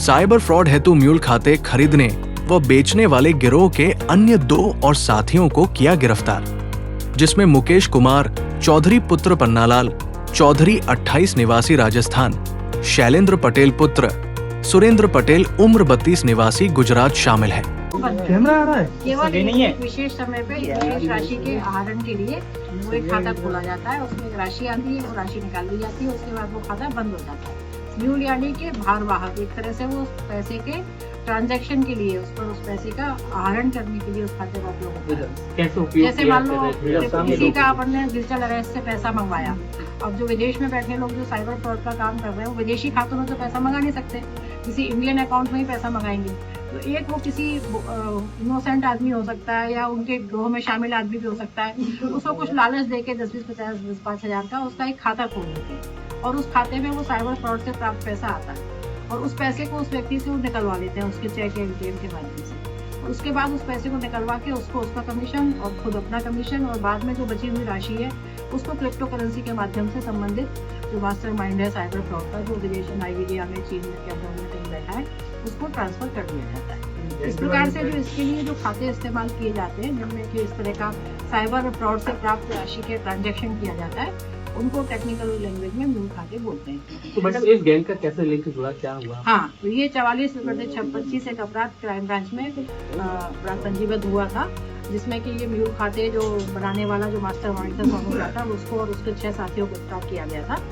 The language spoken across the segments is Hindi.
साइबर फ्रॉड हेतु म्यूल खाते खरीदने व बेचने वाले गिरोह के अन्य 2 और साथियों को किया गिरफ्तार, जिसमें मुकेश कुमार चौधरी पुत्र पन्नालाल चौधरी 28 निवासी राजस्थान, शैलेंद्र पटेल पुत्र सुरेंद्र पटेल उम्र 32 निवासी गुजरात शामिल है। कैमरा आ रहा है। केवल एक विशेष समय पे विशेष राशि के आहरण के लिए वो एक खाता खोला जाता है, उसमें एक राशि आती है, वो राशि निकाल ली जाती है, उसके बाद वो खाता बंद हो जाता है। म्यूल यानी कि भारवाहक, एक तरह से वो उस पैसे के ट्रांजैक्शन के लिए उस पैसे का आहरण करने के लिए उस खाते का उपयोग होता है। जैसे मान लो किसी का आपने डिजिटल अरेस्ट से पैसा मंगवाया, अब जो विदेश में बैठे लोग जो साइबर फ्रॉड का काम कर रहे हैं वो विदेशी खातों में तो पैसा मंगा नहीं सकते, किसी इंडियन अकाउंट में ही पैसा मंगाएंगे। तो एक वो किसी इनोसेंट आदमी हो सकता है या उनके ग्रोह में शामिल आदमी भी हो सकता है, उसको कुछ लालच देके 10-20-50 हज़ार का उसका एक खाता खोल देते हैं और उस खाते में वो साइबर फ्रॉड से प्राप्त पैसा आता है और उस पैसे को उस व्यक्ति से वो निकलवा लेते हैं उसके चेक या ATM के माध्यम से। और उसके बाद उस पैसे को निकलवा के उसको उसका कमीशन और खुद अपना कमीशन और बाद में जो बची हुई राशि है उसको क्रिप्टो करेंसी के माध्यम से संबंधित जो मास्टर माइंड है साइबर फ्रॉड का, जो विदेश नाइजीरिया में, चीन में, क्या में कहीं बैठा है, उसको ट्रांसफर कर दिया जाता है। इस प्रकार से जो इसके लिए जो खाते इस्तेमाल किए जाते हैं जिनमें कि इस तरह का साइबर फ्रॉड से प्राप्त राशि के ट्रांजैक्शन किया जाता है, उनको टेक्निकल लैंग्वेज में म्यूल खाते बोलते हैं। तो मैडम इस गैंग का कैसे लिंक जुड़ा, क्या हुआ? हाँ, तो ये 44/26 एक अपराध क्राइम ब्रांच में अपराध पंजीबद्ध हुआ था, जिसमें कि ये म्यूल खाते जो बनाने वाला जो मास्टर माइंड था सोनू था, उसको और उसके 6 साथियों को गिरफ्तार किया गया था।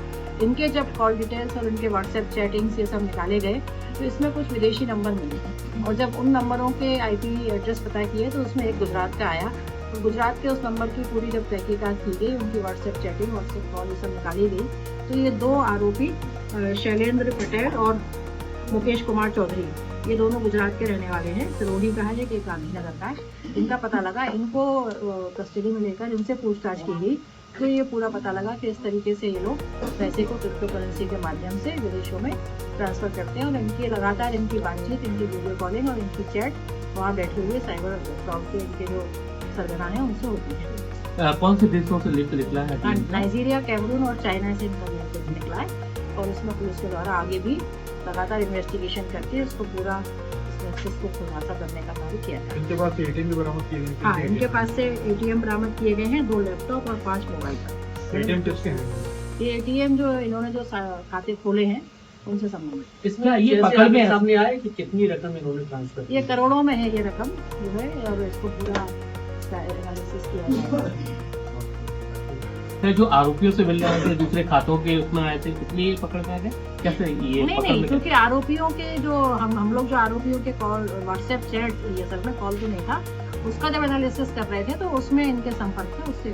इनके जब कॉल डिटेल्स और इनके व्हाट्सएप चैटिंग्स ये सब निकाले गए तो इसमें कुछ विदेशी नंबर मिले और जब उन नंबरों के IP एड्रेस पता किए तो उसमें एक गुजरात का आया। तो गुजरात के उस नंबर की पूरी जब तहकीकात की गई, उनकी व्हाट्सएप चैटिंग, व्हाट्सएप कॉल ये सब निकाली गई, तो ये 2 आरोपी शैलेंद्र पटेल और मुकेश कुमार चौधरी, ये दोनों गुजरात के रहने वाले हैं। सिरोही का है, एक गांधीनगर का है। इनका पता लगा, इनको कस्टडी में लेकर इनसे पूछताछ की गई तो ये पूरा पता लगा कि इस तरीके से ये लोग पैसे को क्रिप्टो करेंसी के माध्यम से विदेशों में ट्रांसफर करते हैं और इनकी लगातार इनकी बातचीत, इनकी वीडियो कॉलिंग और इनकी चैट वहाँ बैठे हुए साइबर फ्रॉड के इनके जो सरगना है उनसे होती है। कौन से देशों से लिंक निकला है? नाइजीरिया, कैमरून और चाइना से इनका लिंक निकला है और इसमें पुलिस के द्वारा आगे भी लगातार इन्वेस्टिगेशन करके इसको पूरा इसको खुलासा करने का कार्य किया था। इनके पास से ATM भी बरामद किए गए? हाँ, इनके पास से ATM बरामद किए गए हैं, 2 लैपटॉप और 5 मोबाइल। ATM किसके हैं? ये ATM जो इन्होंने जो खाते खोले हैं उनसे संबंधित। इसमें ये पकड़ में सामने आया कि कितनी रकम इन्होंने ट्रांसफर की? ये करोड़ों में है ये रकम जो है और इसको पूरा एनालिसिस किया जाएगा। जो आरोपियों से मिल रहे थे दूसरे खातों के उसमें आए थे, इसलिए पकड़ में आ गए? कैसे ये नहीं, क्योंकि आरोपियों के जो हम लोग जो आरोपियों के कॉल, व्हाट्सएप चैट, ये सब में कॉल भी नहीं था, उसका जब एनालिसिस कर रहे थे तो उसमें इनके संपर्क थे, उससे